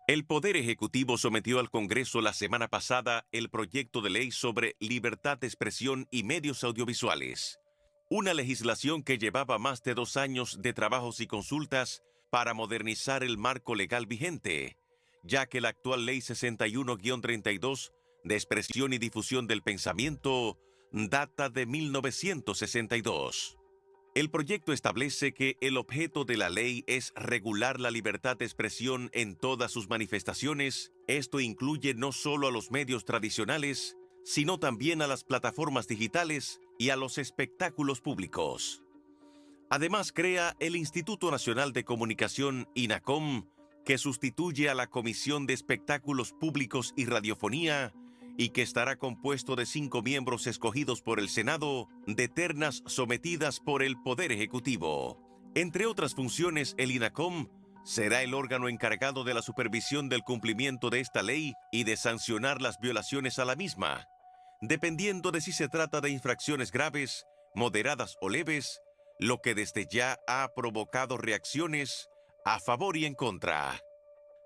El Poder Ejecutivo sometió al Congreso la semana pasada el proyecto de ley sobre libertad de expresión y medios audiovisuales, una legislación que llevaba más de 2 años de trabajos y consultas para modernizar el marco legal vigente, ya que la actual Ley 61-32 de expresión y difusión del pensamiento data de 1962. El proyecto establece que el objeto de la ley es regular la libertad de expresión en todas sus manifestaciones. Esto incluye no solo a los medios tradicionales, sino también a las plataformas digitales y a los espectáculos públicos. Además, crea el Instituto Nacional de Comunicación, INACOM, que sustituye a la Comisión de Espectáculos Públicos y Radiofonía y que estará compuesto de 5 miembros escogidos por el Senado, de ternas sometidas por el Poder Ejecutivo. Entre otras funciones, el INACOM será el órgano encargado de la supervisión del cumplimiento de esta ley y de sancionar las violaciones a la misma, dependiendo de si se trata de infracciones graves, moderadas o leves, lo que desde ya ha provocado reacciones a favor y en contra.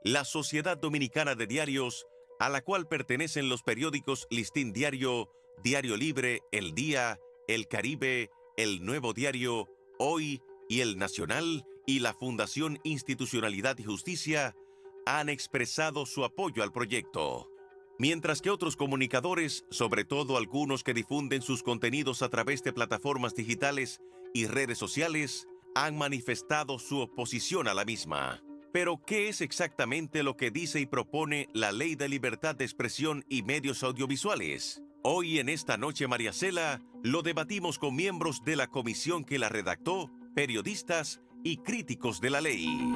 La Sociedad Dominicana de Diarios, a la cual pertenecen los periódicos Listín Diario, Diario Libre, El Día, El Caribe, El Nuevo Diario, Hoy y El Nacional, y la Fundación Institucionalidad y Justicia, han expresado su apoyo al proyecto. Mientras que otros comunicadores, sobre todo algunos que difunden sus contenidos a través de plataformas digitales y redes sociales, han manifestado su oposición a la misma. Pero, ¿qué es exactamente lo que dice y propone la Ley de Libertad de Expresión y Medios Audiovisuales? Hoy en esta noche, María Cela, lo debatimos con miembros de la comisión que la redactó, periodistas y críticos de la ley.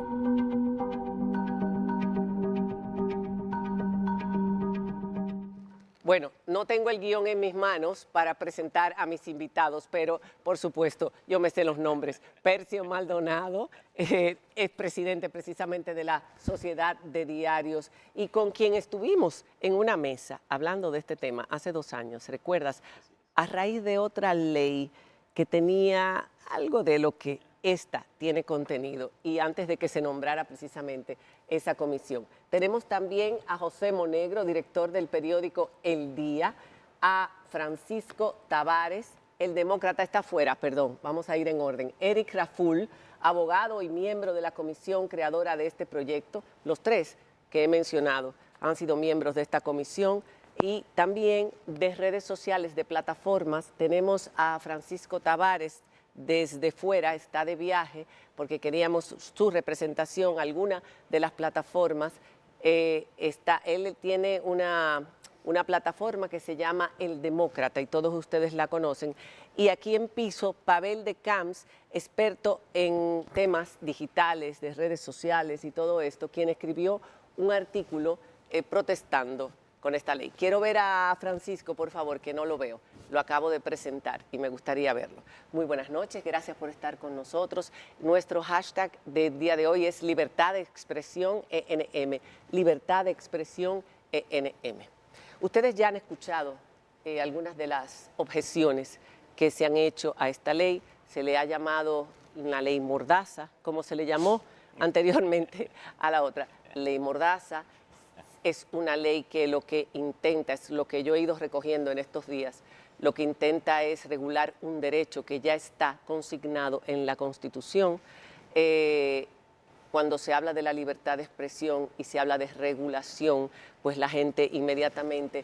Bueno, no tengo el guión en mis manos para presentar a mis invitados, pero por supuesto yo me sé los nombres. Percio Maldonado es presidente precisamente de la Sociedad de Diarios y con quien estuvimos en una mesa hablando de este tema hace 2 años, ¿recuerdas? A raíz de otra ley que tenía algo de lo que esta tiene contenido y antes de que se nombrara precisamente esa comisión. Tenemos también a José Monegro, director del periódico El Día, a Francisco Tavares, el demócrata está afuera, perdón, vamos a ir en orden, Eric Raful, abogado y miembro de la comisión creadora de este proyecto. Los tres que he mencionado han sido miembros de esta comisión. Y también de redes sociales, de plataformas, tenemos a Francisco Tavares desde fuera, está de viaje porque queríamos su representación, alguna de las plataformas. Él tiene una plataforma que se llama El Demócrata y todos ustedes la conocen. Y aquí en piso, Pavel de Camps, experto en temas digitales, de redes sociales y todo esto, quien escribió un artículo protestando con esta ley. Quiero ver a Francisco, por favor, que no lo veo. Lo acabo de presentar y me gustaría verlo. Muy buenas noches, gracias por estar con nosotros. Nuestro hashtag del día de hoy es Libertad de Expresión ENM. Libertad de Expresión ENM. Ustedes ya han escuchado algunas de las objeciones que se han hecho a esta ley. Se le ha llamado una ley mordaza, como se le llamó anteriormente a la otra. Ley mordaza. Es una ley que lo que intenta, es lo que yo he ido recogiendo en estos días, lo que intenta es regular un derecho que ya está consignado en la Constitución. Cuando se habla de la libertad de expresión y se habla de regulación, pues la gente inmediatamente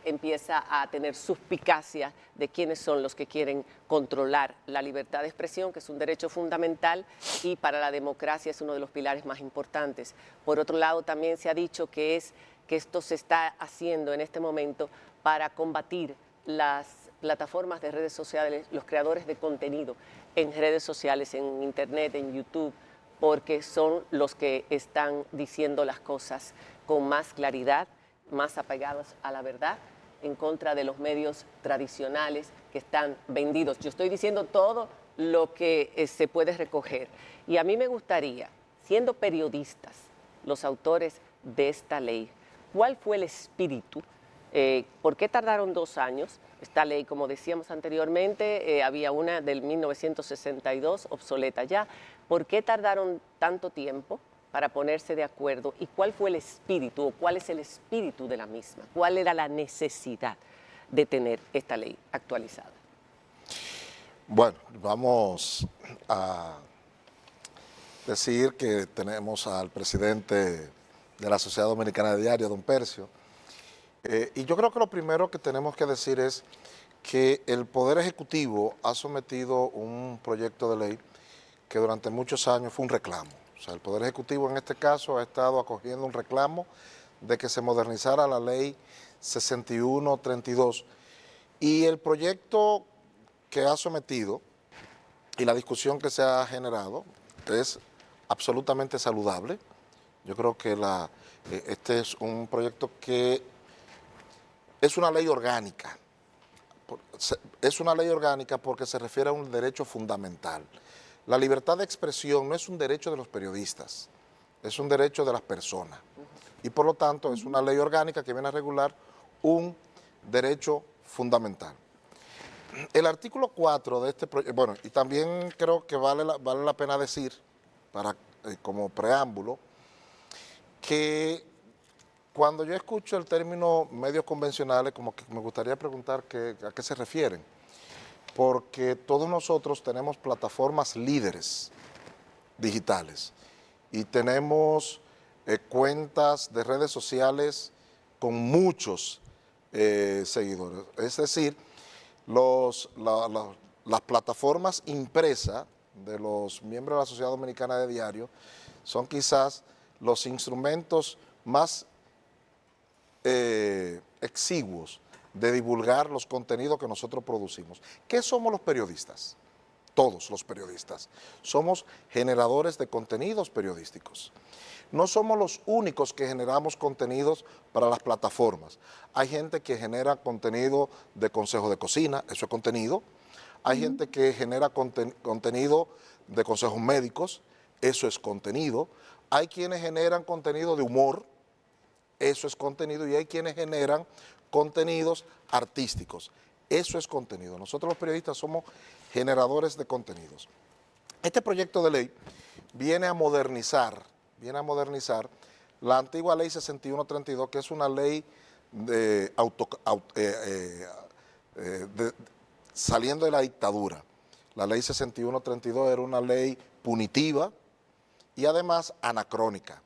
empieza a tener suspicacia de quiénes son los que quieren controlar la libertad de expresión, que es un derecho fundamental y para la democracia es uno de los pilares más importantes. Por otro lado, también se ha dicho que esto se está haciendo en este momento para combatir las plataformas de redes sociales, los creadores de contenido en redes sociales, en Internet, en YouTube, porque son los que están diciendo las cosas con más claridad, más apegados a la verdad, en contra de los medios tradicionales que están vendidos. Yo estoy diciendo todo lo que se puede recoger. Y a mí me gustaría, siendo periodistas, los autores de esta ley, ¿cuál fue el espíritu? ¿Por qué tardaron 2 años? Esta ley, como decíamos anteriormente, había una del 1962, obsoleta ya. ¿Por qué tardaron tanto tiempo? para ponerse de acuerdo y cuál fue el espíritu o cuál es el espíritu de la misma? ¿Cuál era la necesidad de tener esta ley actualizada? Bueno, vamos a decir que tenemos al presidente de la Sociedad Dominicana de Diario, don Percio, y yo creo que lo primero que tenemos que decir es que el Poder Ejecutivo ha sometido un proyecto de ley que durante muchos años fue un reclamo. O sea, el Poder Ejecutivo en este caso ha estado acogiendo un reclamo de que se modernizara la ley 6132 y el proyecto que ha sometido y la discusión que se ha generado es absolutamente saludable. Yo creo que este es un proyecto que es una ley orgánica. Es una ley orgánica porque se refiere a un derecho fundamental. La libertad de expresión no es un derecho de los periodistas, es un derecho de las personas. Y por lo tanto es una ley orgánica que viene a regular un derecho fundamental. El artículo 4 de este proyecto, bueno, y también creo que vale la pena decir, como preámbulo, que cuando yo escucho el término medios convencionales, como que me gustaría preguntar a qué se refieren, porque todos nosotros tenemos plataformas líderes digitales y tenemos cuentas de redes sociales con muchos seguidores. Es decir, las plataformas impresas de los miembros de la Sociedad Dominicana de Diario son quizás los instrumentos más exiguos de divulgar los contenidos que nosotros producimos. ¿Qué somos los periodistas? Todos los periodistas. Somos generadores de contenidos periodísticos. No somos los únicos que generamos contenidos para las plataformas. Hay gente que genera contenido de consejos de cocina, eso es contenido. Hay gente que genera contenido de consejos médicos, eso es contenido. Hay quienes generan contenido de humor, eso es contenido. Y hay quienes generan contenidos artísticos, eso es contenido. Nosotros los periodistas somos generadores de contenidos. Este proyecto de ley viene a modernizar la antigua ley 6132, que es una ley saliendo de la dictadura. La ley 6132 era una ley punitiva y además anacrónica.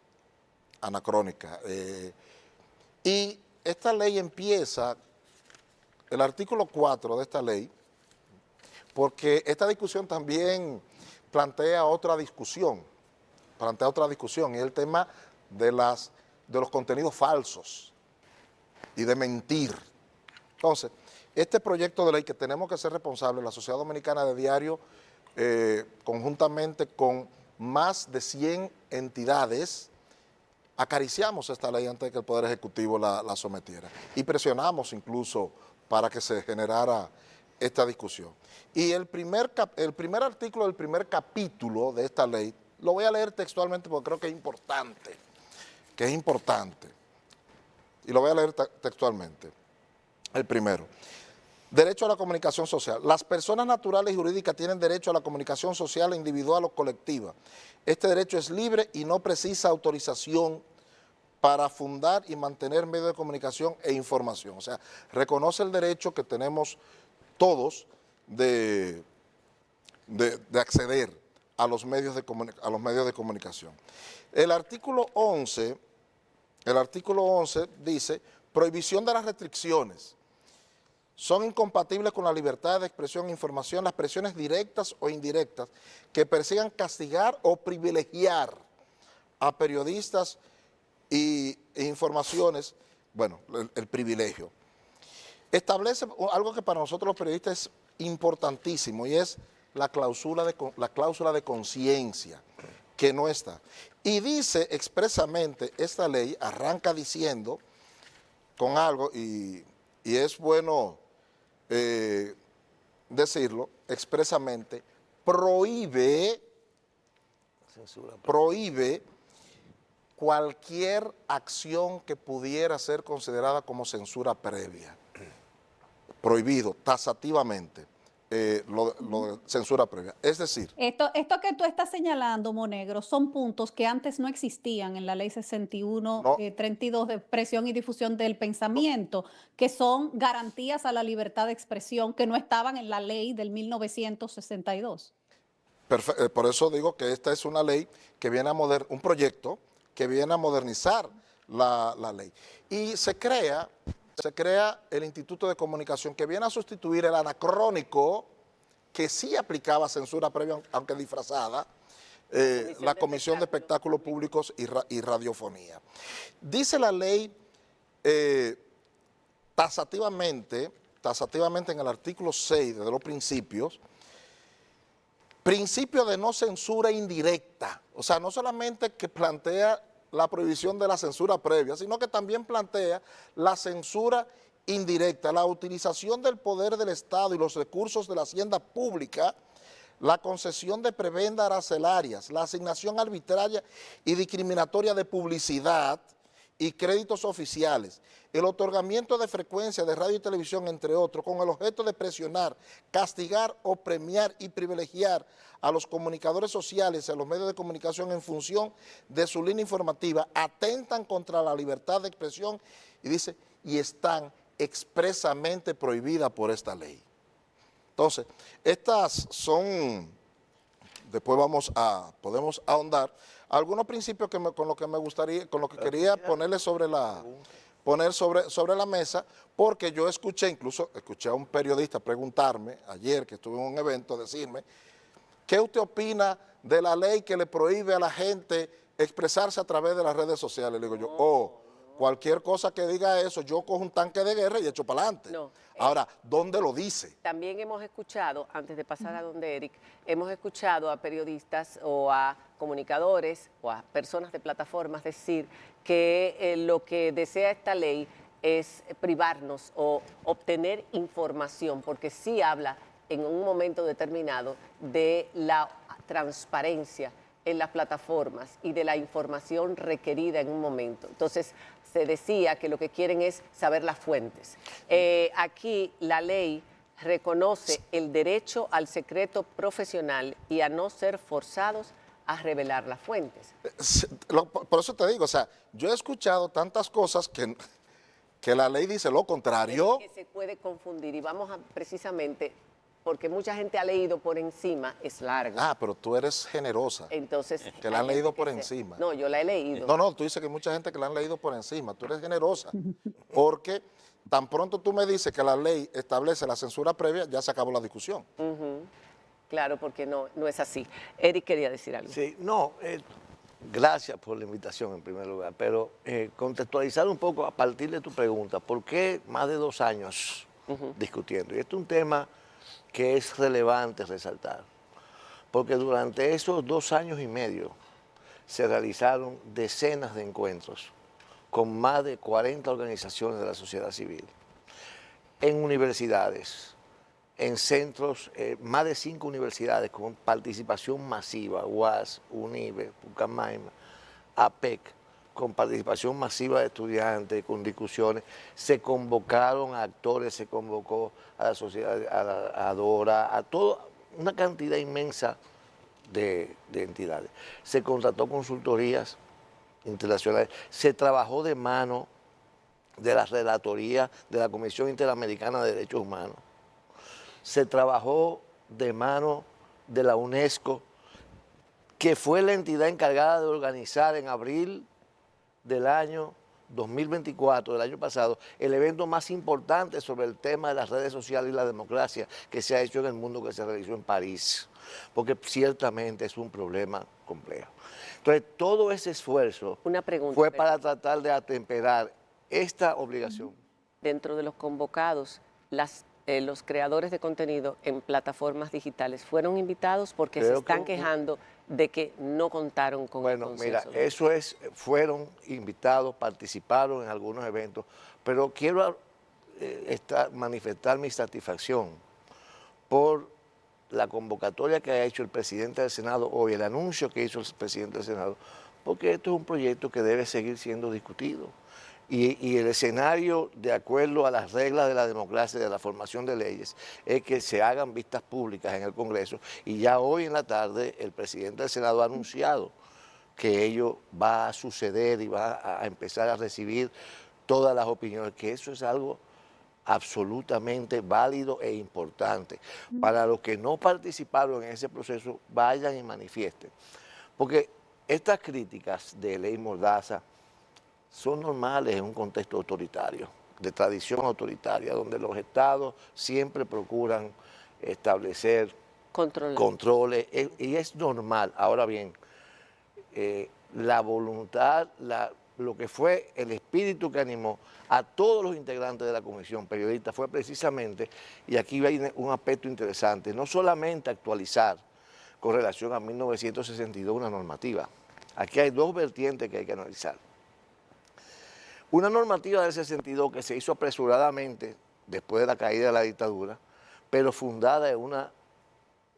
Y esta ley empieza, el artículo 4 de esta ley, porque esta discusión también plantea otra discusión, y el tema de los contenidos falsos y de mentir. Entonces, este proyecto de ley que tenemos que ser responsables, la Sociedad Dominicana de Diario, conjuntamente con más de 100 entidades, acariciamos esta ley antes de que el Poder Ejecutivo la sometiera y presionamos incluso para que se generara esta discusión. Y el primer artículo del primer capítulo de esta ley, lo voy a leer textualmente porque creo que es importante, y lo voy a leer textualmente. El primero: derecho a la comunicación social. Las personas naturales y jurídicas tienen derecho a la comunicación social individual o colectiva. Este derecho es libre y no precisa autorización para fundar y mantener medios de comunicación e información. O sea, reconoce el derecho que tenemos todos de acceder a los medios de comunicación. El artículo 11 dice: prohibición de las restricciones. Son incompatibles con la libertad de expresión e información las presiones directas o indirectas que persigan castigar o privilegiar a periodistas e informaciones, bueno, el privilegio. Establece algo que para nosotros los periodistas es importantísimo, y es la cláusula de conciencia, que no está. Y dice expresamente, esta ley arranca diciendo con algo, y es bueno decirlo expresamente: prohíbe cualquier acción que pudiera ser considerada como censura previa. Prohibido taxativamente lo de censura previa. Es decir, Esto que tú estás señalando, Monegro, son puntos que antes no existían en la ley 61, no, 32 de expresión y difusión del pensamiento, que son garantías a la libertad de expresión que no estaban en la ley del 1962. por eso digo que esta es una ley que viene a un proyecto que viene a modernizar la ley. Y se crea el Instituto de Comunicación que viene a sustituir el anacrónico que sí aplicaba censura previa, aunque disfrazada, la Comisión de Espectáculos Públicos y Radiofonía. Dice la ley tasativamente en el artículo 6 de los principios, principio de no censura indirecta. O sea, no solamente que plantea la prohibición de la censura previa, sino que también plantea la censura indirecta, la utilización del poder del Estado y los recursos de la hacienda pública, la concesión de prebendas arancelarias, la asignación arbitraria y discriminatoria de publicidad y créditos oficiales, el otorgamiento de frecuencias de radio y televisión, entre otros, con el objeto de presionar, castigar o premiar y privilegiar a los comunicadores sociales y a los medios de comunicación en función de su línea informativa, atentan contra la libertad de expresión y dice, y están expresamente prohibidas por esta ley. Entonces, estas son, después podemos ahondar, algunos principios con los que me gustaría, con los que quería ponerle sobre la mesa, porque yo escuché a un periodista preguntarme ayer que estuve en un evento, decirme, ¿qué usted opina de la ley que le prohíbe a la gente expresarse a través de las redes sociales? Le digo yo, cualquier cosa que diga eso, yo cojo un tanque de guerra y echo para adelante. No. Ahora, ¿dónde lo dice? También hemos escuchado, antes de pasar a donde Eric, hemos escuchado a periodistas o a comunicadores o a personas de plataformas decir que lo que desea esta ley es privarnos o obtener información, porque sí habla en un momento determinado de la transparencia en las plataformas y de la información requerida en un momento. Entonces, se decía que lo que quieren es saber las fuentes. Aquí la ley reconoce el derecho al secreto profesional y a no ser forzados a revelar las fuentes. Por eso te digo, o sea, yo he escuchado tantas cosas que la ley dice lo contrario. Es que se puede confundir y vamos a precisamente, porque mucha gente ha leído por encima, es largo. Ah, pero tú eres generosa. Entonces, que la han leído por encima. No, yo la he leído. No, tú dices que hay mucha gente que la han leído por encima. Tú eres generosa. Porque tan pronto tú me dices que la ley establece la censura previa, ya se acabó la discusión. Claro, porque no es así. Eric quería decir algo. Sí, no, gracias por la invitación en primer lugar, pero contextualizar un poco a partir de tu pregunta, ¿por qué más de 2 años discutiendo? Y esto es un tema que es relevante resaltar, porque durante esos 2 años y medio se realizaron decenas de encuentros con más de 40 organizaciones de la sociedad civil, en universidades, en centros, más de 5 universidades con participación masiva, UAS, UNIBE, Pucamaima, APEC, con participación masiva de estudiantes, con discusiones. Se convocaron a actores, se convocó a la sociedad, a Dora, a toda una cantidad inmensa de entidades. Se contrató consultorías internacionales, se trabajó de mano de la relatoría de la Comisión Interamericana de Derechos Humanos, se trabajó de mano de la UNESCO, que fue la entidad encargada de organizar en abril del año 2024, del año pasado, el evento más importante sobre el tema de las redes sociales y la democracia que se ha hecho en el mundo, que se realizó en París, porque ciertamente es un problema complejo. Entonces, todo ese esfuerzo fue para tratar de atemperar esta obligación. Dentro de los convocados, los creadores de contenido en plataformas digitales fueron invitados porque se están quejando de que no contaron con el consenso. Bueno, mira, eso es, fueron invitados, participaron en algunos eventos, pero quiero manifestar mi satisfacción por la convocatoria que ha hecho el presidente del Senado hoy, el anuncio que hizo el presidente del Senado, porque esto es un proyecto que debe seguir siendo discutido. Y el escenario, de acuerdo a las reglas de la democracia y de la formación de leyes, es que se hagan vistas públicas en el Congreso. Y ya hoy en la tarde el presidente del Senado ha anunciado que ello va a suceder y va a empezar a recibir todas las opiniones, que eso es algo absolutamente válido e importante. Para los que no participaron en ese proceso, vayan y manifiesten. Porque estas críticas de ley Mordaza son normales en un contexto autoritario, de tradición autoritaria, donde los estados siempre procuran establecer controles, y es normal. Ahora bien, la voluntad, lo que fue el espíritu que animó a todos los integrantes de la comisión periodista fue precisamente, y aquí hay un aspecto interesante, no solamente actualizar con relación a 1962 una normativa. Aquí hay dos vertientes que hay que analizar. Una normativa del 62 que se hizo apresuradamente después de la caída de la dictadura, pero fundada en una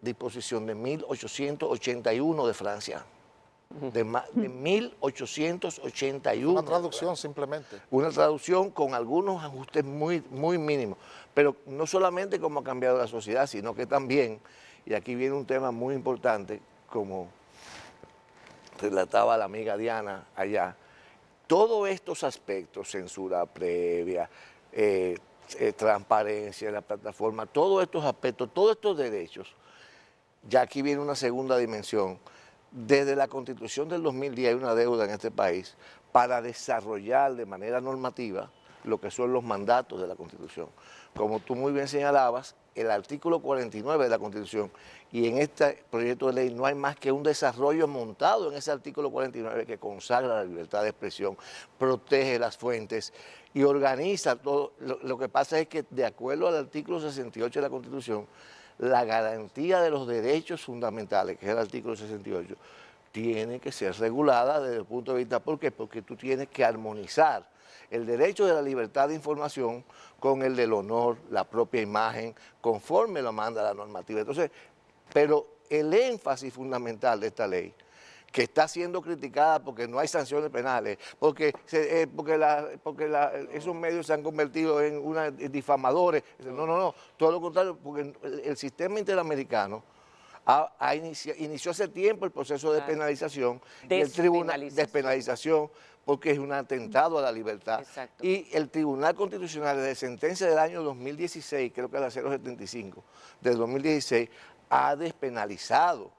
disposición de 1881 de Francia. De 1881. Una traducción simplemente. Una traducción con algunos ajustes muy, muy mínimos. Pero no solamente cómo ha cambiado la sociedad, sino que también, y aquí viene un tema muy importante, como relataba la amiga Diana allá, todos estos aspectos, censura previa, transparencia de la plataforma, todos estos aspectos, todos estos derechos, ya aquí viene una segunda dimensión. Desde la Constitución del 2010 hay una deuda en este país para desarrollar de manera normativa lo que son los mandatos de la Constitución. Como tú muy bien señalabas, el artículo 49 de la Constitución, y en este proyecto de ley no hay más que un desarrollo montado en ese artículo 49 que consagra la libertad de expresión, protege las fuentes y organiza todo. Lo que pasa es que de acuerdo al artículo 68 de la Constitución, la garantía de los derechos fundamentales, que es el artículo 68, tiene que ser regulada desde el punto de vista, ¿por qué? Porque tú tienes que armonizar el derecho de la libertad de información con el del honor, la propia imagen, conforme lo manda la normativa. Entonces, pero el énfasis fundamental de esta ley, que está siendo criticada porque no hay sanciones penales, porque esos medios se han convertido en difamadores. No, todo lo contrario, porque el sistema interamericano inició hace tiempo el proceso de penalización, y el tribunal despenalización, porque es un atentado a la libertad. Exacto. Y el Tribunal Constitucional, desde sentencia del año 2016, creo que es la 075, del 2016, ha despenalizado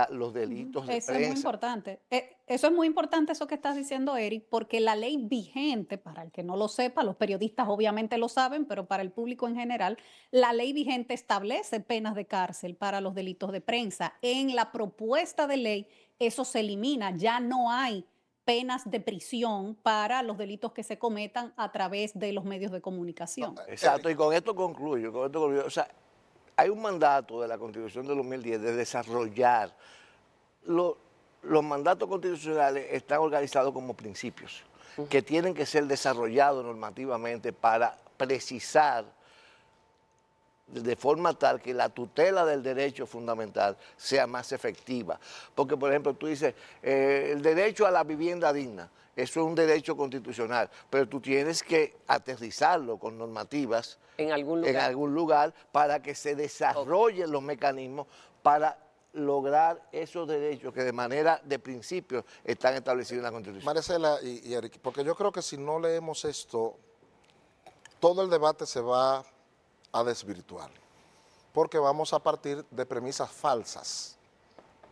los delitos de Eso prensa. es muy importante. Eso es muy importante, eso que estás diciendo, Eric, porque la ley vigente, para el que no lo sepa, los periodistas obviamente lo saben, pero para el público en general, la ley vigente establece penas de cárcel para los delitos de prensa. En la propuesta de ley, eso se elimina, ya no hay penas de prisión para los delitos que se cometan a través de los medios de comunicación. Exacto, y con esto concluyo. O sea, hay un mandato de la Constitución del 2010 de desarrollar. Los mandatos constitucionales están organizados como principios que tienen que ser desarrollados normativamente para precisar de forma tal que la tutela del derecho fundamental sea más efectiva. Porque, por ejemplo, tú dices, el derecho a la vivienda digna, eso es un derecho constitucional, pero tú tienes que aterrizarlo con normativas en algún lugar para que se desarrollen los mecanismos para lograr esos derechos que de manera de principio están establecidos en la Constitución. Maricela y Eric, porque yo creo que si no leemos esto, todo el debate se va a desvirtuar, porque vamos a partir de premisas falsas.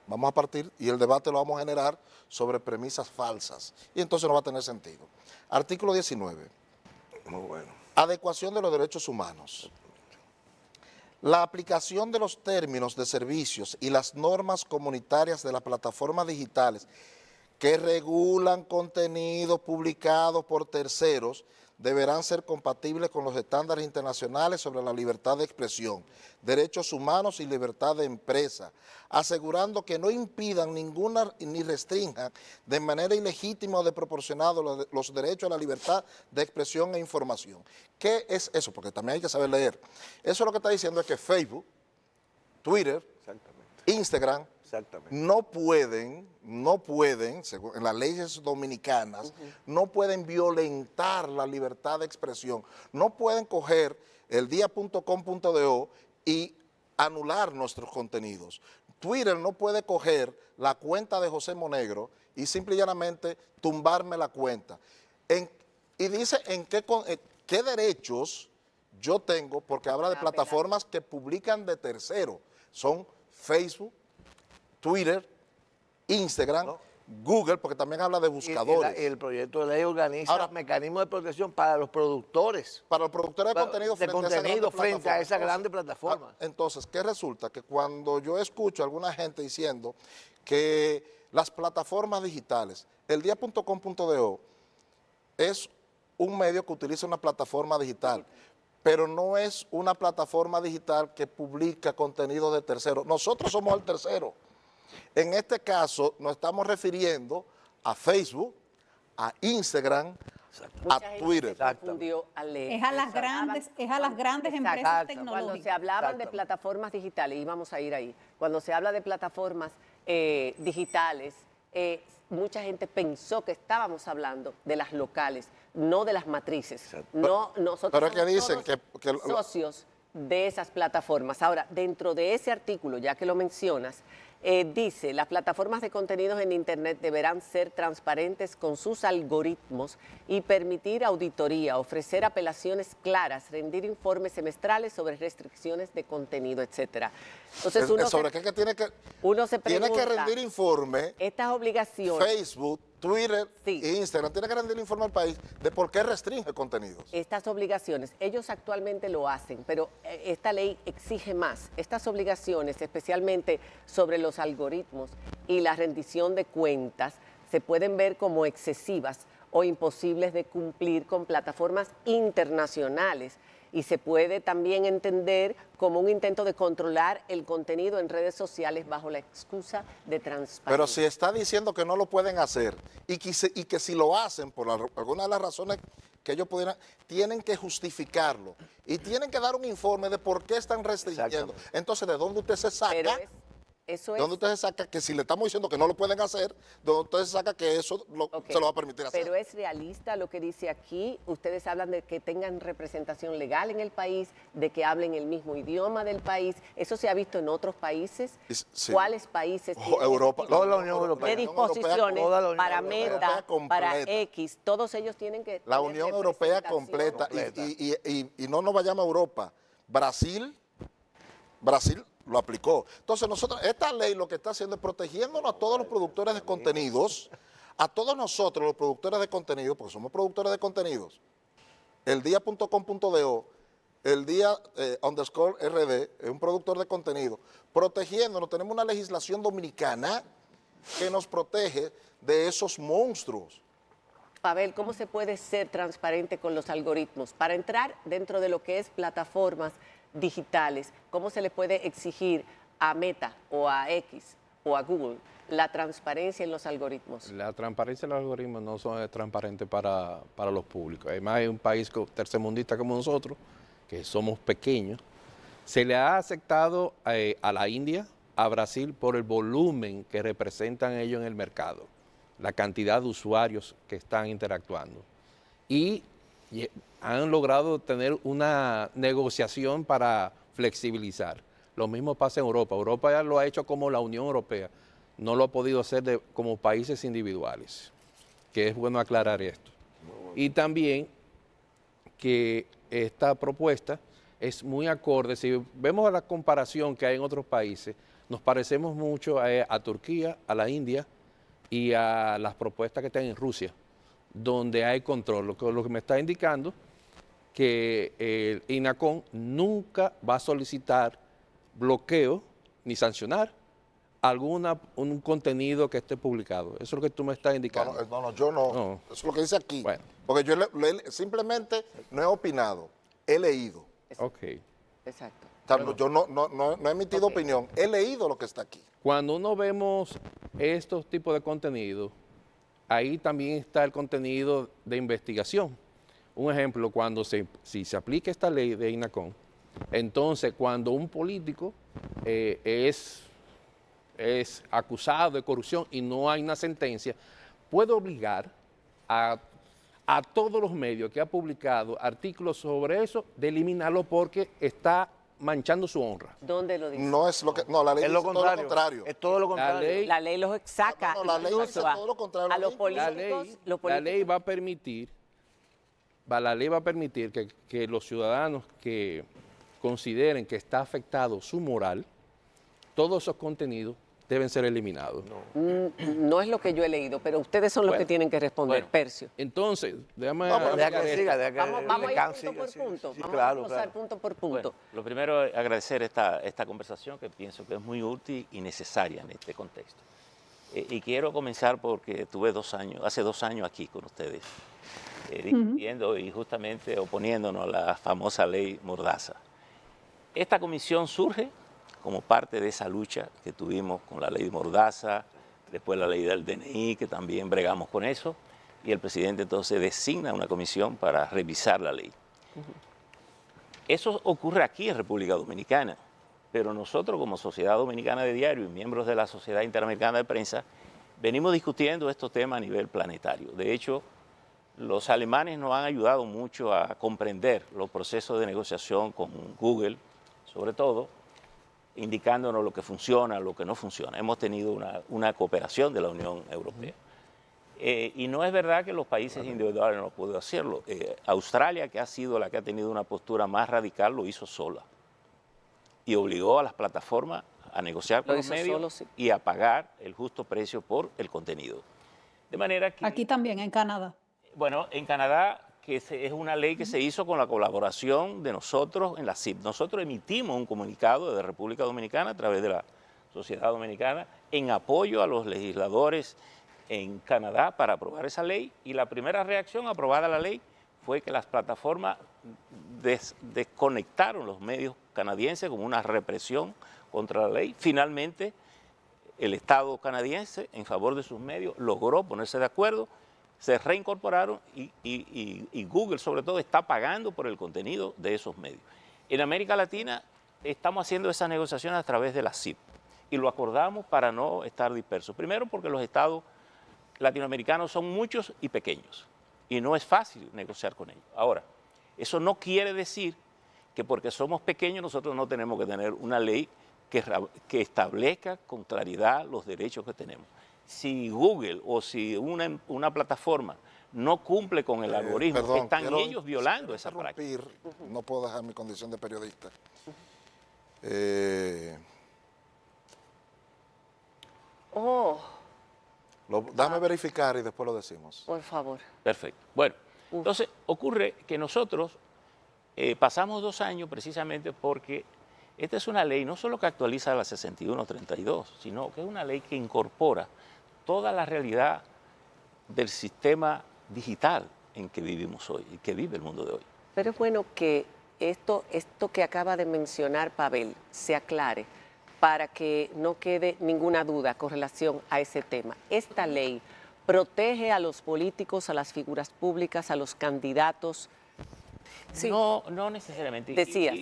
Vamos a partir y el debate lo vamos a generar sobre premisas falsas, y entonces no va a tener sentido. Artículo 19. Muy bueno. Adecuación de los derechos humanos. La aplicación de los términos de servicios y las normas comunitarias de las plataformas digitales que regulan contenidos publicados por terceros deberán ser compatibles con los estándares internacionales sobre la libertad de expresión, derechos humanos y libertad de empresa, asegurando que no impidan ninguna ni restrinjan de manera ilegítima o desproporcionada los derechos a la libertad de expresión e información. ¿Qué es eso? Porque también hay que saber leer. Eso lo que está diciendo es que Facebook, Twitter, Instagram Exactamente. no pueden, según en las leyes dominicanas, no pueden violentar la libertad de expresión. No pueden coger el dia.com.do y anular nuestros contenidos. Twitter no puede coger la cuenta de José Monegro y simple y llanamente tumbarme la cuenta. Y dice en qué derechos yo tengo, porque habla de plataformas que publican de tercero. Son Facebook, Twitter, Instagram, Google, porque también habla de buscadores. El proyecto de ley organiza Ahora, mecanismos de protección para los productores. Para los productores de contenido frente a esa grande plataforma. Entonces, ¿qué resulta? Que cuando yo escucho a alguna gente diciendo que las plataformas digitales, el dia.com.do es un medio que utiliza una plataforma digital, pero no es una plataforma digital que publica contenido de tercero. Nosotros somos el tercero. En este caso nos estamos refiriendo a Facebook, a Instagram, a Twitter. Se confundió al leer. Es a las grandes empresas Cuando tecnológicas. se hablaban de plataformas digitales, y vamos a ir ahí, cuando se habla de plataformas digitales, mucha gente pensó que estábamos hablando de las locales, no de las matrices. No, nosotros pero es que somos dicen todos socios de esas plataformas. Ahora, dentro de ese artículo, ya que lo mencionas, dice, las plataformas de contenidos en Internet deberán ser transparentes con sus algoritmos y permitir auditoría, ofrecer apelaciones claras, rendir informes semestrales sobre restricciones de contenido, etcétera. Entonces ¿Sobre qué tiene que? Uno se Tiene pregunta, que rendir informe. estas obligaciones, Facebook, Twitter Sí. e Instagram tiene que rendir informe al país de por qué restringe contenidos. estas obligaciones, ellos actualmente lo hacen, pero esta ley exige más. Estas obligaciones, especialmente sobre los algoritmos y la rendición de cuentas, se pueden ver como excesivas o imposibles de cumplir con plataformas internacionales. Y se puede también entender como un intento de controlar el contenido en redes sociales bajo la excusa de transparencia. Pero si está diciendo que no lo pueden hacer y que si lo hacen por alguna de las razones que ellos pudieran, tienen que justificarlo y tienen que dar un informe de por qué están restringiendo. Entonces, ¿de dónde usted se saca? Eso ¿De es. dónde usted se saca que si le estamos diciendo que no lo pueden hacer, de dónde usted se saca que eso se lo va a permitir hacer? Pero es realista lo que dice aquí. Ustedes hablan de que tengan representación legal en el país, de que hablen el mismo idioma del país. ¿Eso se ha visto en otros países? Sí. ¿Cuáles países tienen Europa, ese tipo toda la Unión Europea. de disposiciones toda la Unión para Europea Meta, para completa. X? Todos ellos tienen que La tener Unión Europea representación. completa. Y no nos vayamos a Europa. Brasil lo aplicó. Entonces esta ley lo que está haciendo es protegiéndonos a todos los productores de contenidos, a todos nosotros los productores de contenidos, porque somos productores de contenidos. El dia.com.do, el dia _RD, es un productor de contenido, protegiéndonos. Tenemos una legislación dominicana que nos protege de esos monstruos. Pavel, ¿cómo se puede ser transparente con los algoritmos? Para entrar dentro de lo que es plataformas digitales, ¿cómo se le puede exigir a Meta o a X o a Google la transparencia en los algoritmos? La transparencia en los algoritmos no son transparentes para los públicos. Además, hay un país tercermundista como nosotros, que somos pequeños. Se le ha aceptado a la India, a Brasil, por el volumen que representan ellos en el mercado, la cantidad de usuarios que están interactuando. Y han logrado tener una negociación para flexibilizar. Lo mismo pasa en Europa. Europa ya lo ha hecho como la Unión Europea. No lo ha podido hacer como países individuales, que es bueno aclarar esto. Y también que esta propuesta es muy acorde. Si vemos la comparación que hay en otros países, nos parecemos mucho a Turquía, a la India y a las propuestas que están en Rusia, donde hay control. Lo que me está indicando que el INACON nunca va a solicitar bloqueo ni sancionar un contenido que esté publicado. Eso es lo que tú me estás indicando. No, yo no. No. Eso es lo que dice aquí. Bueno. Porque yo simplemente no he opinado, he leído. Ok. Exacto. Yo no he emitido opinión, he leído lo que está aquí. Cuando uno vemos estos tipos de contenido, ahí también está el contenido de investigación. Un ejemplo, si se aplica esta ley de INACON, entonces cuando un político es es acusado de corrupción y no hay una sentencia, puede obligar a todos los medios que ha publicado artículos sobre eso de eliminarlo porque está manchando su honra. ¿Dónde lo dice? No es lo que. No, la ley Es dice lo todo lo contrario. contrario. Es todo lo contrario. La ley los saca No, la ley incluso dice todo lo contrario. a los La políticos. La ley va a permitir, que los ciudadanos que consideren que está afectado su moral, todos esos contenidos deben ser eliminados. No es lo que yo he leído, pero ustedes son los que tienen que responder, Percio. Entonces, déjame No, pero deja agregar que esto. siga, deja que Vamos a ir Lecan punto siga, por sí, punto. sí, Vamos claro, a pasar claro. punto por punto. Bueno, lo primero es agradecer esta conversación que pienso que es muy útil y necesaria en este contexto. Y quiero comenzar porque tuve hace 2 años aquí con ustedes, discutiendo y justamente oponiéndonos a la famosa ley Mordaza. Esta comisión surge como parte de esa lucha que tuvimos con la ley Mordaza, después la ley del DNI, que también bregamos con eso, y el presidente entonces designa una comisión para revisar la ley. Eso ocurre aquí en República Dominicana, pero nosotros como Sociedad Dominicana de Diario y miembros de la Sociedad Interamericana de Prensa, venimos discutiendo estos temas a nivel planetario. De hecho, los alemanes nos han ayudado mucho a comprender los procesos de negociación con Google, sobre todo, indicándonos lo que funciona, lo que no funciona. Hemos tenido una cooperación de la Unión Europea. Y no es verdad que los países individuales no pueden hacerlo. Australia, que ha sido la que ha tenido una postura más radical, lo hizo sola. Y obligó a las plataformas a negociar con los medios solo, sí. y a pagar el justo precio por el contenido. De manera que... Aquí también, en Canadá. Bueno, en Canadá, es una ley que se hizo con la colaboración de nosotros en la CIP. Nosotros emitimos un comunicado de República Dominicana a través de la Sociedad Dominicana en apoyo a los legisladores en Canadá para aprobar esa ley, y la primera reacción aprobada la ley fue que las plataformas desconectaron los medios canadienses como una represión contra la ley. Finalmente, el Estado canadiense, en favor de sus medios, logró ponerse de acuerdo, se reincorporaron y Google, sobre todo, está pagando por el contenido de esos medios. En América Latina estamos haciendo esas negociaciones a través de la CIP y lo acordamos para no estar dispersos. Primero, porque los estados latinoamericanos son muchos y pequeños y no es fácil negociar con ellos. Ahora, eso no quiere decir que porque somos pequeños nosotros no tenemos que tener una ley que establezca con claridad los derechos que tenemos. Si Google o si una plataforma no cumple con el algoritmo, Perdón, están quiero ellos violando esa práctica. interrumpir, no puedo dejar mi condición de periodista. Dame verificar y después lo decimos. Por favor. Perfecto. Bueno, entonces ocurre que nosotros pasamos 2 años precisamente porque esta es una ley no solo que actualiza la 6132, sino que es una ley que incorpora toda la realidad del sistema digital en que vivimos hoy y que vive el mundo de hoy. Pero es bueno que esto que acaba de mencionar Pavel se aclare para que no quede ninguna duda con relación a ese tema. Esta ley protege a los políticos, a las figuras públicas, a los candidatos. Sí. No necesariamente.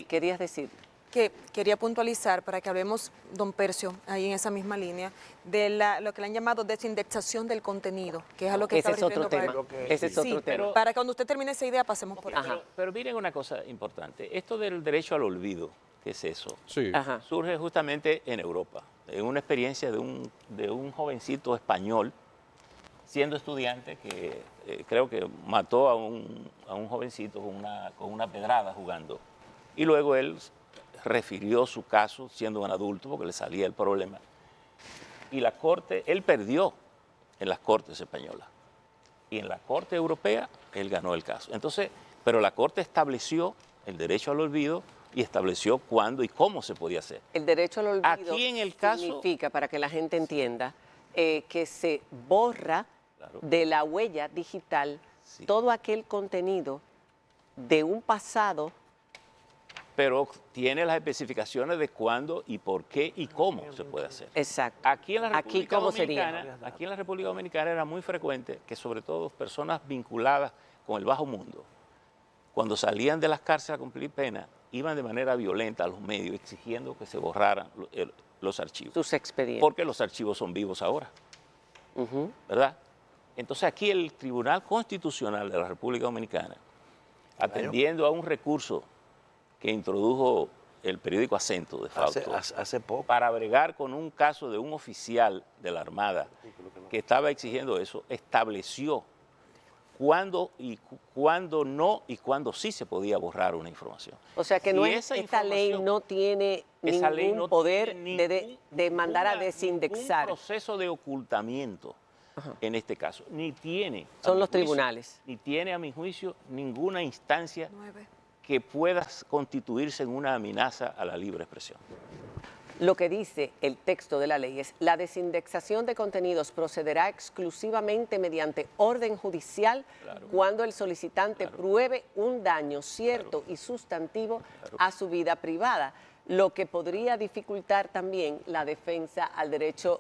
Querías decir. Que quería puntualizar para que hablemos, don Percio, ahí en esa misma línea, de lo que le han llamado desindexación del contenido, que es a lo que Ese está es otro tema. Ese es otro tema. Para que cuando usted termine esa idea pasemos por ahí. Pero miren una cosa importante. Esto del derecho al olvido, ¿qué es eso? Sí. Ajá. Surge justamente en Europa, en una experiencia de un jovencito español, siendo estudiante, que creo que mató a un jovencito con una pedrada jugando. Y luego él refirió su caso siendo un adulto porque le salía el problema. Y la corte, él perdió en las cortes españolas. Y en la corte europea, él ganó el caso. Entonces, pero la corte estableció el derecho al olvido y estableció cuándo y cómo se podía hacer. El derecho al olvido Aquí en el caso significa, para que la gente entienda, que se borra de la huella digital todo aquel contenido de un pasado. Pero tiene las especificaciones de cuándo y por qué y cómo se puede hacer. Exacto. Aquí en la República ¿cómo Dominicana, sería? aquí en la República Dominicana era muy frecuente que sobre todo personas vinculadas con el bajo mundo, cuando salían de las cárceles a cumplir pena, iban de manera violenta a los medios exigiendo que se borraran los archivos. Sus expedientes. Porque los archivos son vivos ahora, ¿verdad? Entonces aquí el Tribunal Constitucional de la República Dominicana, atendiendo a un recurso que introdujo el periódico Acento de Fausto, Hace poco. para bregar con un caso de un oficial de la Armada que estaba exigiendo eso, estableció cuándo no y cuándo sí se podía borrar una información. O sea que Y no esa esta ley información- no tiene Esa ley ningún no poder tiene de mandar a ningún desindexar. proceso de ocultamiento en este caso, ni tiene. a Son mi los juicio, tribunales. Ni tiene, a mi juicio, ninguna instancia 9. que pueda constituirse en una amenaza a la libre expresión. Lo que dice el texto de la ley es: la desindexación de contenidos procederá exclusivamente mediante orden judicial cuando el solicitante pruebe un daño cierto y sustantivo a su vida privada, lo que podría dificultar también la defensa al derecho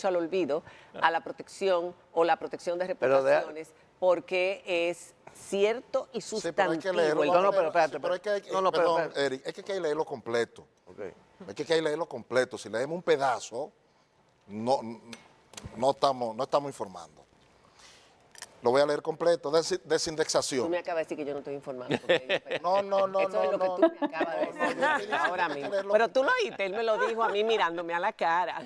al olvido, a la protección o la protección de Pero reputaciones, porque es cierto y Sí, pero hay que sustantivo. leerlo. No, pero espérate, Pero hay que, no, pero perdón, espérate. Eric, es que hay que leerlo completo. Ok. Es que hay que leerlo completo. Si leemos un pedazo, no estamos informando. Lo voy a leer completo. Tú Desindexación. me acabas de decir que yo no estoy informando. porque- No, Eso es lo que tú me acabas de decir ahora mismo. Pero tú lo oíste, él me lo dijo a mí mirándome a la cara.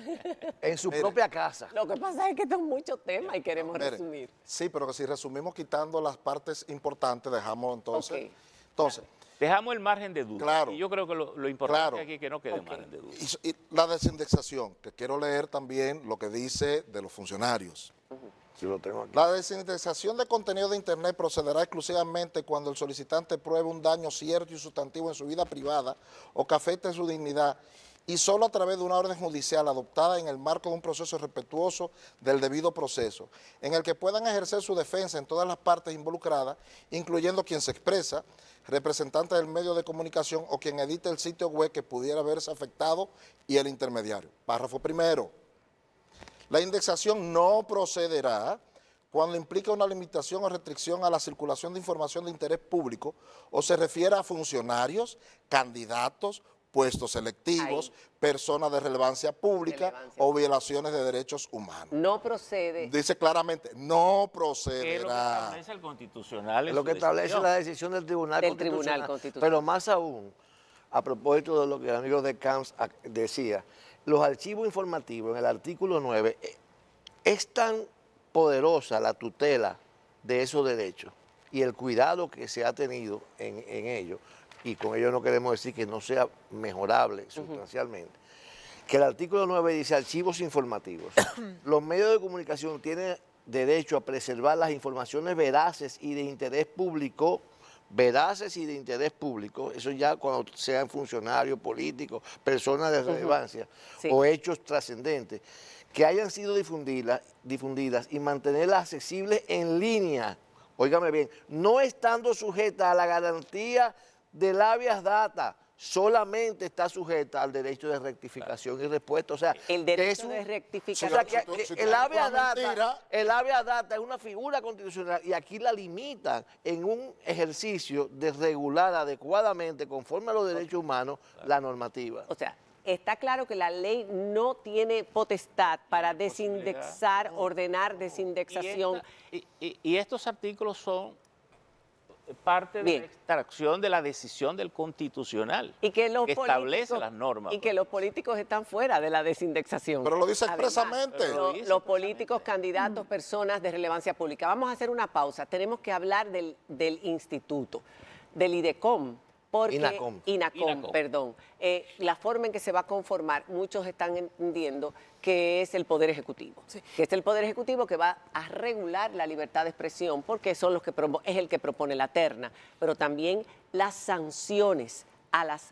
En su propia casa. Lo que pasa es que son muchos temas y queremos Mire, resumir. sí, pero que si resumimos quitando las partes importantes, dejamos entonces. Ok. Entonces, Dejamos el margen de duda. Claro. Y yo creo que lo importante Claro. aquí es que no quede Ok. margen de duda. y la desindexación, que quiero leer también lo que dice de los funcionarios. Yo lo tengo aquí. La desindexación de contenido de Internet procederá exclusivamente cuando el solicitante pruebe un daño cierto y sustantivo en su vida privada o que afecte su dignidad, y solo a través de una orden judicial adoptada en el marco de un proceso respetuoso del debido proceso, en el que puedan ejercer su defensa en todas las partes involucradas, incluyendo quien se expresa, representante del medio de comunicación o quien edite el sitio web que pudiera verse afectado y el intermediario. Párrafo primero. La indexación no procederá cuando implica una limitación o restricción a la circulación de información de interés público o se refiere a funcionarios, candidatos, puestos selectivos, personas de relevancia pública o violaciones de derechos humanos. No procede. Dice claramente, no ¿Qué es lo que procederá. establece el Constitucional? en Lo su que establece decisión? la decisión del Tribunal Del Constitucional. Tribunal Constitucional. Pero más aún, a propósito de lo que el amigo de Camps decía, los archivos informativos en el artículo 9, es tan poderosa la tutela de esos derechos y el cuidado que se ha tenido en ello, y con ello no queremos decir que no sea mejorable sustancialmente, que el artículo 9 dice archivos informativos. Los medios de comunicación tienen derecho a preservar las informaciones veraces y de interés público, eso ya cuando sean funcionarios políticos, personas de relevancia Sí. o hechos trascendentes, que hayan sido difundidas y mantenerlas accesibles en línea, óigame bien, no estando sujetas a la garantía del habeas data, solamente está sujeta al derecho de rectificación y respuesta. O sea, El que derecho es de o rectificación. sea, que Si tú el habeas una mentira- data, el habeas data es una figura constitucional y aquí la limitan en un ejercicio de regular adecuadamente, conforme a los derechos humanos, la normativa. O sea, está claro que la ley no tiene potestad para desindexar, ordenar desindexación. Y estos artículos son parte de Bien. la extracción de la decisión del Constitucional, Y que los establece políticos- las normas. Y que los políticos están fuera de la desindexación. Pero lo dice Además, expresamente. Pero lo dice los políticos, candidatos, personas de relevancia pública. Vamos a hacer una pausa. Tenemos que hablar del instituto, del IDECOM. Porque, INACOM. INACOM. perdón. La forma en que se va a conformar, muchos están entendiendo que es el Poder Ejecutivo. Sí. Que es el Poder Ejecutivo que va a regular la libertad de expresión, porque son los que es el que propone la terna, pero también las sanciones a las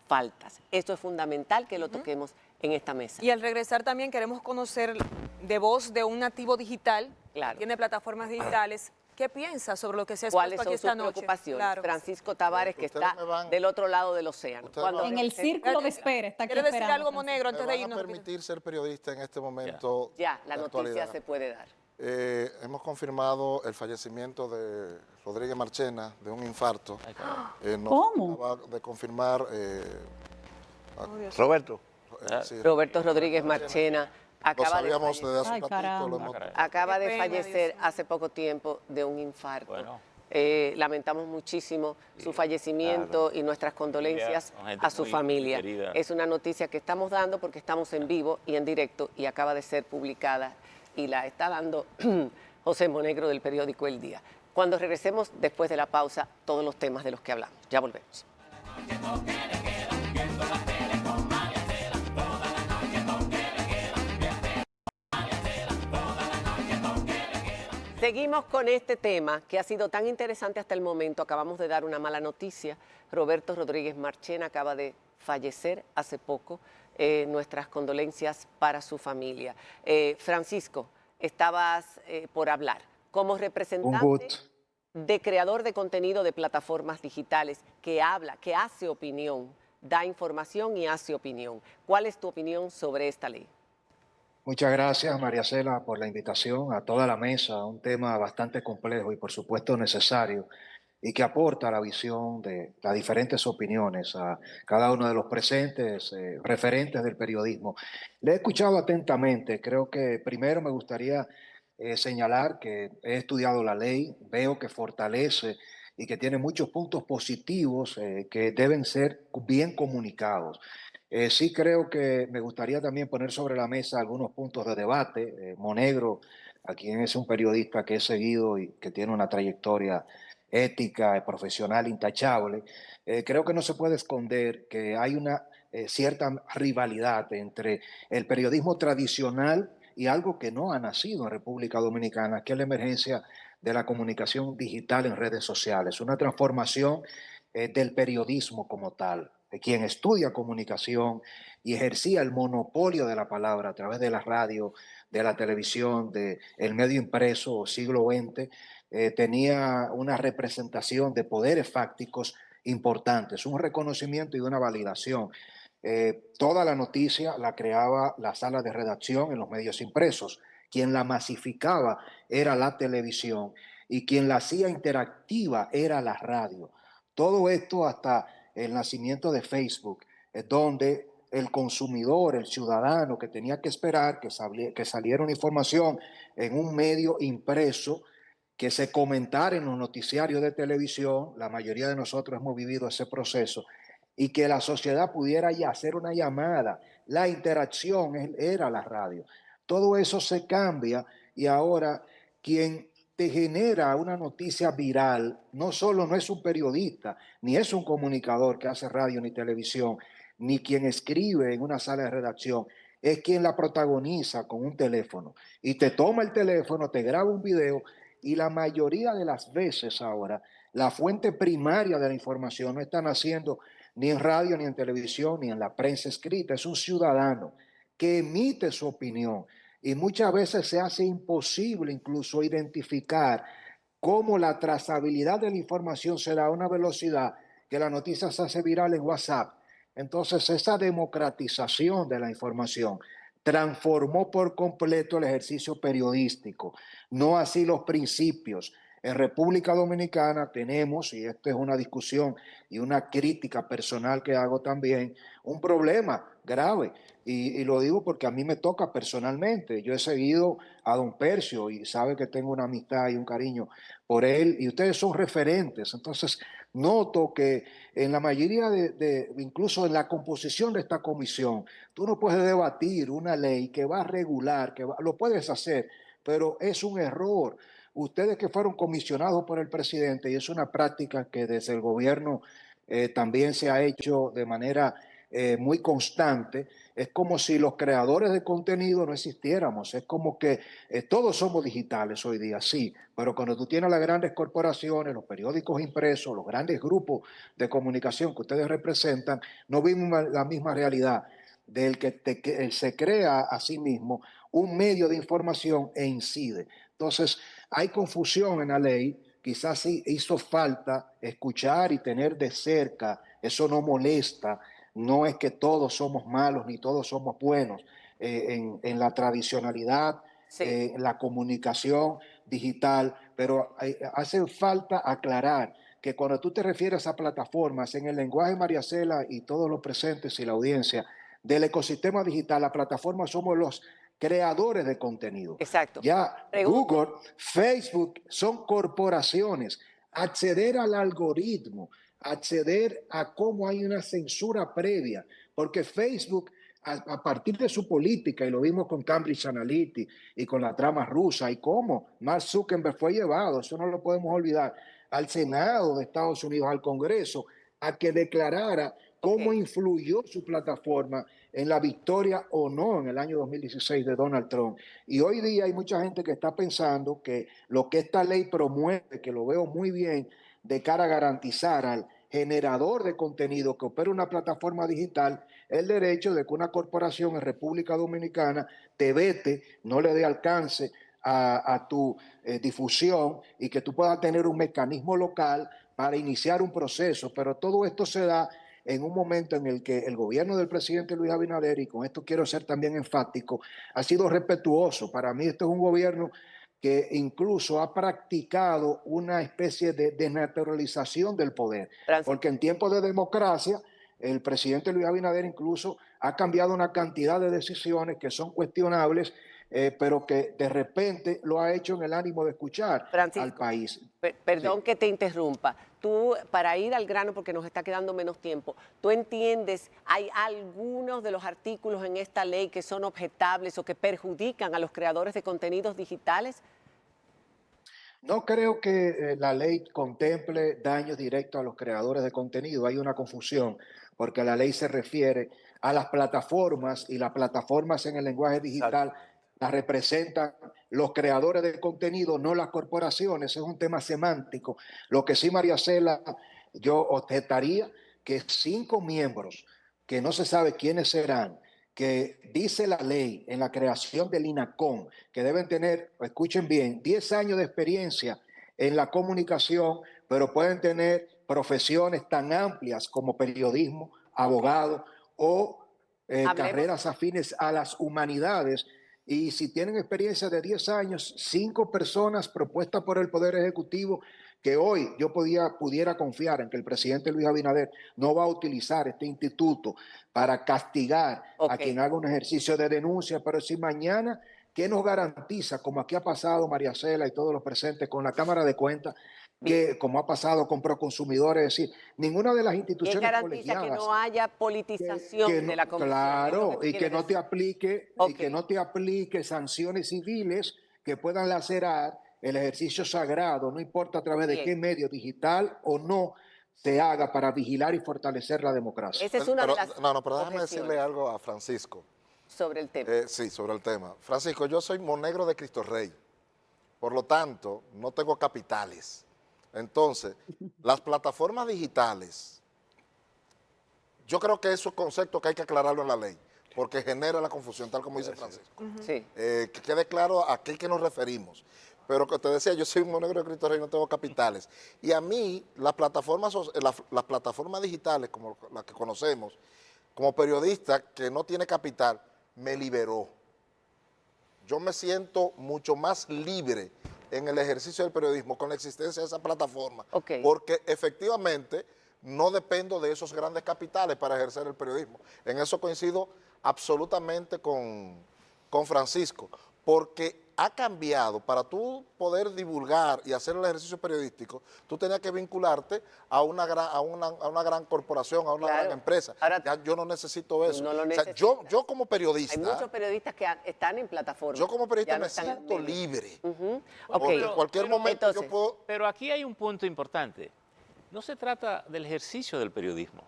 faltas. Esto es fundamental que lo toquemos en esta mesa. Y al regresar también queremos conocer de voz de un nativo digital, Claro. que tiene plataformas digitales, ¿qué piensa sobre lo que se ha ¿Cuáles expuesto son aquí sus esta noche? preocupaciones? Claro. Francisco Tavares, que Ustedes está me van- del otro lado del océano. Ustedes Cuando- En el círculo de espera está aquí ¿Quiere decir esperando, algo, Francisco. Monegro, antes Me de van a irnos? permitir ser periodista en este momento. Ya, la de noticia actualidad. se puede dar. Hemos confirmado el fallecimiento de Rodríguez Marchena de un infarto. Nos ¿Cómo? acaba de confirmar Oh, Dios. Roberto. ¿verdad? Sí, Roberto Rodríguez Marchena lo acaba de sabíamos desde hace Ay, un ratito. Lo caramba. hemos- acaba Qué de pena, Dios fallecer mío. hace poco tiempo de un infarto. Bueno. Lamentamos muchísimo su fallecimiento y nuestras condolencias Son gente a su muy familia. querida. Es una noticia que estamos dando porque estamos en vivo y en directo y acaba de ser publicada y la está dando José Monegro del periódico El Día. Cuando regresemos después de la pausa, todos los temas de los que hablamos. Ya volvemos. Seguimos con este tema que ha sido tan interesante hasta el momento. Acabamos de dar una mala noticia. Roberto Rodríguez Marchena acaba de fallecer hace poco. Nuestras condolencias para su familia. Francisco, estabas por hablar. Como Un representante gusto. de creador de contenido de plataformas digitales que habla, que hace opinión, da información y hace opinión. ¿Cuál es tu opinión sobre esta ley? Muchas gracias, María Cela, por la invitación a toda la mesa, un tema bastante complejo y por supuesto necesario y que aporta la visión de las diferentes opiniones a cada uno de los presentes, referentes del periodismo. Le he escuchado atentamente, creo que primero me gustaría señalar que he estudiado la ley, veo que fortalece y que tiene muchos puntos positivos que deben ser bien comunicados. Sí creo que me gustaría también poner sobre la mesa algunos puntos de debate. Monegro, a quien es un periodista que he seguido y que tiene una trayectoria ética y profesional intachable, creo que no se puede esconder que hay una cierta rivalidad entre el periodismo tradicional y algo que no ha nacido en República Dominicana, que es la emergencia de la comunicación digital en redes sociales, una transformación del periodismo como tal. Quien estudia comunicación y ejercía el monopolio de la palabra a través de la radio, de la televisión, del medio impreso siglo XX, tenía una representación de poderes fácticos importantes, un reconocimiento y una validación. Toda la noticia la creaba la sala de redacción en los medios impresos. Quien la masificaba era la televisión y quien la hacía interactiva era la radio. Todo esto hasta el nacimiento de Facebook, donde el consumidor, el ciudadano que tenía que esperar que saliera una información en un medio impreso, que se comentara en los noticiarios de televisión, la mayoría de nosotros hemos vivido ese proceso, y que la sociedad pudiera ya hacer una llamada. La interacción era la radio. Todo eso se cambia y ahora quien te genera una noticia viral no solo no es un periodista, ni es un comunicador que hace radio ni televisión, ni quien escribe en una sala de redacción, es quien la protagoniza con un teléfono y te toma el teléfono, te graba un video y la mayoría de las veces ahora la fuente primaria de la información no están haciendo ni en radio, ni en televisión, ni en la prensa escrita. Es un ciudadano que emite su opinión y muchas veces se hace imposible incluso identificar cómo la trazabilidad de la información se da a una velocidad que la noticia se hace viral en WhatsApp. Entonces, esa democratización de la información transformó por completo el ejercicio periodístico, no así los principios. En República Dominicana tenemos, y esta es una discusión y una crítica personal que hago también, un problema grave. Y lo digo porque a mí me toca personalmente. Yo he seguido a don Percio y sabe que tengo una amistad y un cariño por él y ustedes son referentes. Entonces, noto que en la mayoría incluso en la composición de esta comisión, tú no puedes debatir una ley que va a regular, lo puedes hacer, pero es un error. Ustedes que fueron comisionados por el presidente, y es una práctica que desde el gobierno también se ha hecho de manera muy constante, es como si los creadores de contenido no existiéramos, es como que todos somos digitales hoy día, sí, pero cuando tú tienes las grandes corporaciones, los periódicos impresos, los grandes grupos de comunicación que ustedes representan, no vivimos la misma realidad del que se crea a sí mismo un medio de información e incide. Entonces, hay confusión en la ley, quizás sí hizo falta escuchar y tener de cerca, eso no molesta, no es que todos somos malos ni todos somos buenos en la tradicionalidad, Sí. la comunicación digital, pero hace falta aclarar que cuando tú te refieres a plataformas, en el lenguaje María Cela y todos los presentes y la audiencia, del ecosistema digital. La plataforma somos los creadores de contenido. Exacto. Ya Google, Facebook son corporaciones. Acceder al algoritmo, acceder a cómo hay una censura previa, porque Facebook, a partir de su política, y lo vimos con Cambridge Analytica y con la trama rusa, y cómo Mark Zuckerberg fue llevado, eso no lo podemos olvidar, al Senado de Estados Unidos, al Congreso, a que declarara cómo influyó su plataforma en la victoria o no en el año 2016 de Donald Trump. Y hoy día hay mucha gente que está pensando que lo que esta ley promueve, que lo veo muy bien, de cara a garantizar al generador de contenido que opera una plataforma digital el derecho de que una corporación en República Dominicana te vete, no le dé alcance a tu difusión y que tú puedas tener un mecanismo local para iniciar un proceso. Pero todo esto se da en un momento en el que el gobierno del presidente Luis Abinader, y con esto quiero ser también enfático, ha sido respetuoso. Para mí esto es un gobierno que incluso ha practicado una especie de desnaturalización del poder, porque en tiempos de democracia el presidente Luis Abinader incluso ha cambiado una cantidad de decisiones que son cuestionables, pero que de repente lo ha hecho en el ánimo de escuchar al país. Perdón que te interrumpa. Tú, para ir al grano, porque nos está quedando menos tiempo, ¿tú entiendes, hay algunos de los artículos en esta ley que son objetables o que perjudican a los creadores de contenidos digitales? No creo que la ley contemple daños directos a los creadores de contenido. Hay una confusión, porque la ley se refiere a las plataformas, y las plataformas en el lenguaje digital las representan los creadores de contenido, no las corporaciones. Es un tema semántico. Lo que sí, María Cela, yo objetaría que 5 miembros, que no se sabe quiénes serán, que dice la ley en la creación del INACOM, que deben tener, escuchen bien, 10 años de experiencia en la comunicación, pero pueden tener profesiones tan amplias como periodismo, abogado o carreras afines a las humanidades. Y si tienen experiencia de 10 años, 5 personas propuestas por el Poder Ejecutivo, que hoy yo pudiera confiar en que el presidente Luis Abinader no va a utilizar este instituto para castigar a quien haga un ejercicio de denuncia, pero si mañana, ¿qué nos garantiza, como aquí ha pasado María Cela y todos los presentes con la Cámara de Cuentas, que como ha pasado con Proconsumidores, es decir, ninguna de las instituciones garantiza colegiadas que no haya politización de la comisión? Claro, y que no te aplique, y que no te aplique sanciones civiles que puedan lacerar el ejercicio sagrado, no importa a través de qué medio, digital o no, se haga para vigilar y fortalecer la democracia. Esa es una de las pero déjame decirle algo a Francisco. Sobre el tema. Sí, sobre el tema. Francisco, yo soy monegro de Cristo Rey. Por lo tanto, no tengo capitales. Entonces, las plataformas digitales, yo creo que es un concepto que hay que aclararlo en la ley, porque genera la confusión, tal como dice Francisco. Sí. Que quede claro a qué que nos referimos. Pero que te decía, yo soy un monegro de Cristo Rey, no tengo capitales. Y a mí, las plataformas digitales, como las que conocemos, como periodista que no tiene capital, me liberó. Yo me siento mucho más libre en el ejercicio del periodismo con la existencia de esa plataforma, porque efectivamente no dependo de esos grandes capitales para ejercer el periodismo. En eso coincido absolutamente con Francisco, porque ha cambiado. Para tú poder divulgar y hacer el ejercicio periodístico, tú tenías que vincularte a una gran corporación, a una gran empresa. Ahora, ya yo no necesito eso. No lo yo como periodista... Hay muchos periodistas que están en plataformas. Yo como periodista me siento libre. Porque en cualquier momento yo puedo... Pero aquí hay un punto importante. No se trata del ejercicio del periodismo.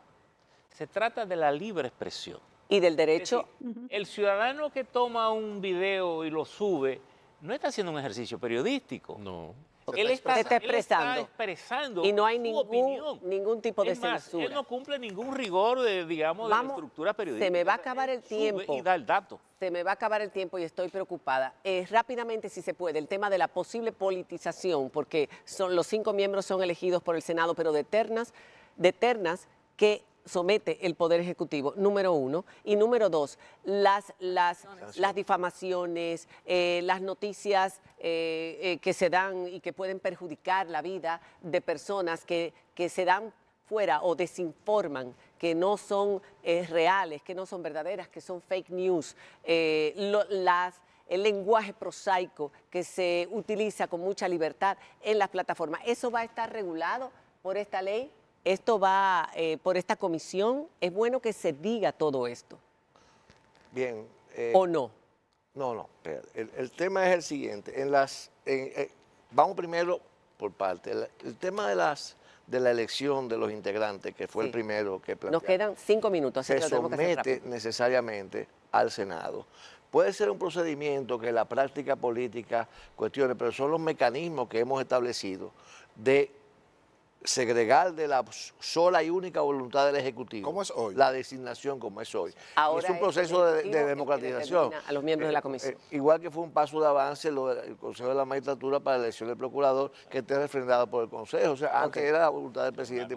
Se trata de la libre expresión. Y del derecho. Es decir, el ciudadano que toma un video y lo sube no está haciendo un ejercicio periodístico. No. Él está expresando. Y no hay ningún tipo de censura. Él no cumple ningún rigor de la estructura periodística. Se me va a acabar el tiempo. Y da el dato. Se me va a acabar el tiempo y estoy preocupada. Rápidamente, si se puede, el tema de la posible politización, porque los 5 miembros son elegidos por el Senado, pero de ternas que somete el Poder Ejecutivo, número 1. Y número 2, las difamaciones, las noticias que se dan y que pueden perjudicar la vida de personas que se dan fuera o desinforman, que no son reales, que no son verdaderas, que son fake news, el lenguaje prosaico que se utiliza con mucha libertad en las plataformas. ¿Eso va a estar regulado por esta ley? ¿Esto va por esta comisión? ¿Es bueno que se diga todo esto? Bien. ¿O no? No. El tema es el siguiente. Vamos primero por parte. El tema de la elección de los integrantes, que fue el primero que planteó. Nos quedan 5 minutos, así Se que lo tenemos que hacer somete rápido. necesariamente al Senado. Puede ser un procedimiento que la práctica política cuestione, pero son los mecanismos que hemos establecido de segregar de la sola y única voluntad del Ejecutivo. ¿Cómo es hoy? La designación como es hoy. Ahora es un proceso el de Ejecutivo el que democratización. determina a los miembros de la comisión. Igual que fue un paso de avance el Consejo de la Magistratura para la elección del procurador, que esté refrendado por el Consejo. O sea, antes era la voluntad del presidente.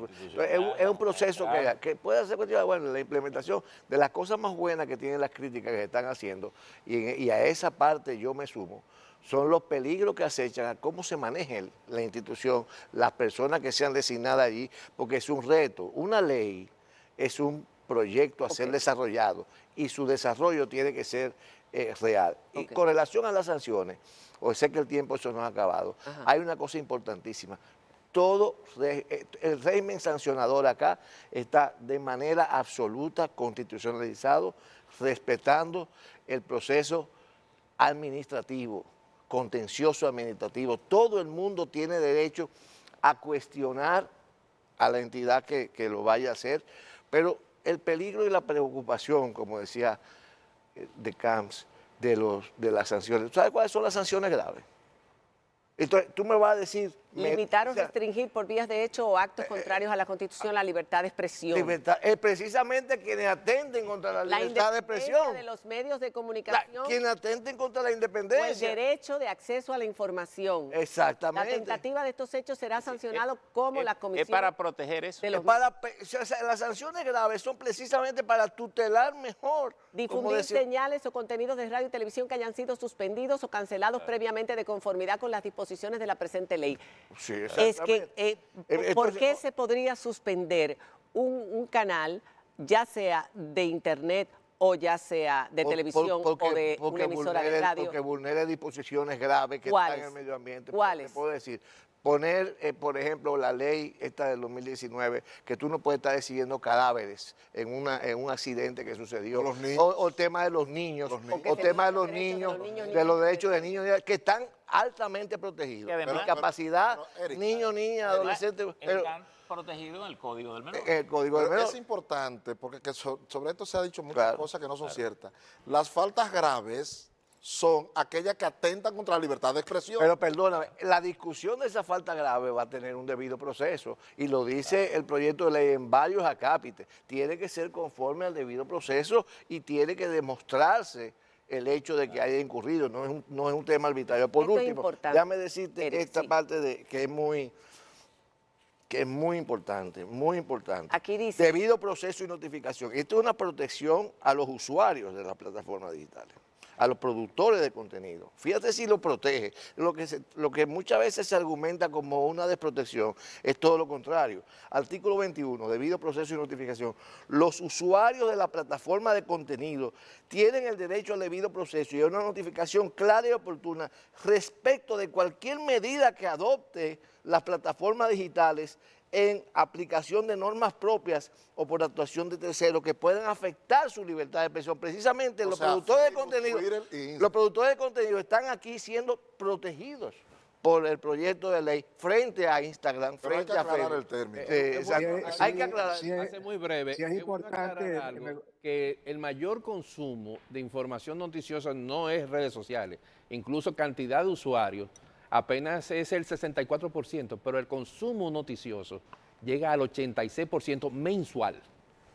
Es un proceso que puede ser cuestión, bueno, la implementación de las cosas más buenas que tienen las críticas que se están haciendo, y a esa parte yo me sumo, son los peligros que acechan a cómo se maneje la institución, las personas que sean designadas allí, porque es un reto. Una ley es un proyecto a ser desarrollado y su desarrollo tiene que ser real. Y con relación a las sanciones, o sé que el tiempo eso no ha acabado, hay una cosa importantísima. El régimen sancionador acá está de manera absoluta constitucionalizado, respetando el proceso administrativo, contencioso administrativo. Todo el mundo tiene derecho a cuestionar a la entidad que lo vaya a hacer, pero el peligro y la preocupación, como decía de Camps, de las sanciones. ¿Sabes cuáles son las sanciones graves? Entonces, tú me vas a decir... Limitar o restringir por vías de hecho o actos contrarios a la Constitución la libertad de expresión. Precisamente quienes atenten contra la libertad de expresión. De los medios de comunicación. Quienes atenten contra la O independencia. el derecho de acceso a la información. Exactamente. La tentativa de estos hechos será sancionado como la comisión. Es para proteger eso. Las sanciones graves son precisamente para tutelar mejor. Difundir señales o contenidos de radio y televisión que hayan sido suspendidos o cancelados previamente de conformidad con las disposiciones de la presente ley. Sí, Es que, ¿por qué se podría suspender un canal, ya sea de internet o ya sea de televisión o de una emisora de radio? Porque vulnere disposiciones graves que están en el medio ambiente. ¿Cuáles? Te puedo decir, poner, por ejemplo, la ley esta del 2019, que tú no puedes estar decidiendo cadáveres en un accidente que sucedió. O el tema de los niños, o el tema de los niños, de los derechos de niños, que están altamente protegidos. Discapacidad, niños, niñas, adolescentes. Están protegidos en el Código del Menor. El Código del Menor. Es importante, porque sobre esto se ha dicho muchas cosas que no son ciertas. Las faltas graves son aquellas que atentan contra la libertad de expresión. Pero perdóname, la discusión de esa falta grave va a tener un debido proceso, y lo dice el proyecto de ley en varios acápites. Tiene que ser conforme al debido proceso y tiene que demostrarse el hecho de que haya incurrido, no es un tema arbitrario. Por último, déjame decirte esta parte que es muy importante, muy importante. Aquí dice... Debido proceso y notificación. Esto es una protección a los usuarios de las plataformas digitales, a los productores de contenido. Fíjate si lo protege. Lo que muchas veces se argumenta como una desprotección es todo lo contrario. Artículo 21, debido proceso y notificación. Los usuarios de la plataforma de contenido tienen el derecho al debido proceso y a una notificación clara y oportuna respecto de cualquier medida que adopte las plataformas digitales en aplicación de normas propias o por actuación de terceros que puedan afectar su libertad de expresión. Precisamente los productores de contenido están aquí siendo protegidos por el proyecto de ley frente a Instagram, frente a Facebook. el término. Hay que aclarar. Hace muy breve. Sí, es importante que el mayor consumo de información noticiosa no es redes sociales, incluso cantidad de usuarios apenas es el 64%, pero el consumo noticioso llega al 86% mensual.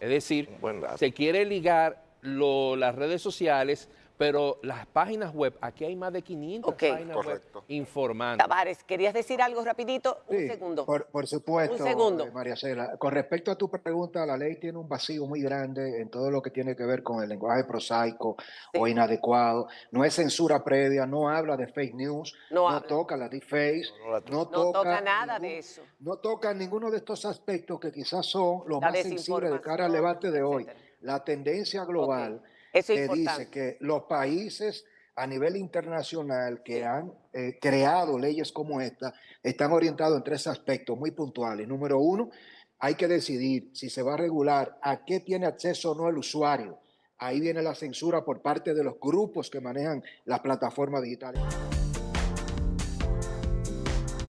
Es decir, se quiere ligar las redes sociales, Pero las páginas web, aquí hay más de 500 Ok. páginas Correcto. web informando. Tavares, ¿querías decir algo rapidito? Un Sí, segundo. por supuesto, Un segundo. María Cela. Con respecto a tu pregunta, la ley tiene un vacío muy grande en todo lo que tiene que ver con el lenguaje prosaico o Sí. inadecuado. No es censura previa, no habla de fake news, No no habla. toca la deepfake, No No toca nada de eso. no toca ninguno de estos aspectos que quizás son los La más sensibles de cara al debate de hoy. desinformación, etcétera. La tendencia global Eso es te dice importante. que los países a nivel internacional que Sí. han creado leyes como esta están orientados en 3 aspectos muy puntuales. Número 1, hay que decidir si se va a regular a qué tiene acceso o no el usuario. Ahí viene la censura por parte de los grupos que manejan las plataformas digitales.